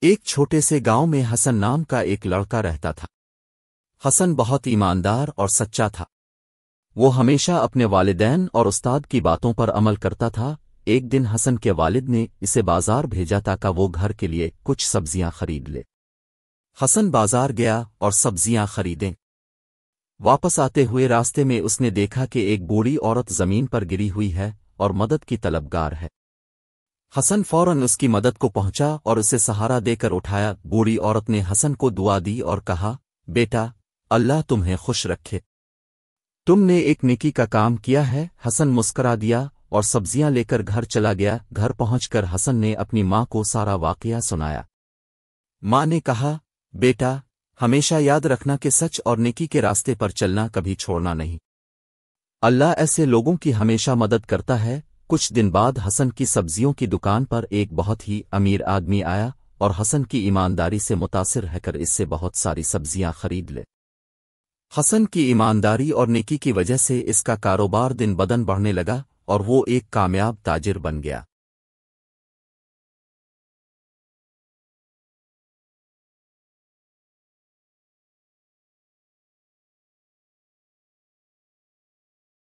ایک چھوٹے سے گاؤں میں حسن نام کا ایک لڑکا رہتا تھا۔ حسن بہت ایماندار اور سچا تھا۔ وہ ہمیشہ اپنے والدین اور استاد کی باتوں پر عمل کرتا تھا۔ ایک دن حسن کے والد نے اسے بازار بھیجا تاکہ وہ گھر کے لیے کچھ سبزیاں خرید لے۔ حسن بازار گیا اور سبزیاں خریدیں۔ واپس آتے ہوئے راستے میں اس نے دیکھا کہ ایک بوڑھی عورت زمین پر گری ہوئی ہے اور مدد کی طلبگار ہے۔ حسن فوراً اس کی مدد کو پہنچا اور اسے سہارا دے کر اٹھایا۔ بوڑھی عورت نے حسن کو دعا دی اور کہا، بیٹا، اللہ تمہیں خوش رکھے، تم نے ایک نیکی کا کام کیا ہے۔ حسن مسکرا دیا اور سبزیاں لے کر گھر چلا گیا۔ گھر پہنچ کر حسن نے اپنی ماں کو سارا واقعہ سنایا۔ ماں نے کہا، بیٹا، ہمیشہ یاد رکھنا کہ سچ اور نیکی کے راستے پر چلنا کبھی چھوڑنا نہیں۔ اللہ ایسے لوگوں کی ہمیشہ مدد کرتا ہے۔ کچھ دن بعد حسن کی سبزیوں کی دکان پر ایک بہت ہی امیر آدمی آیا اور حسن کی ایمانداری سے متاثر ہے کر اس سے بہت ساری سبزیاں خرید لے۔ حسن کی ایمانداری اور نیکی کی وجہ سے اس کا کاروبار دن بدن بڑھنے لگا اور وہ ایک کامیاب تاجر بن گیا۔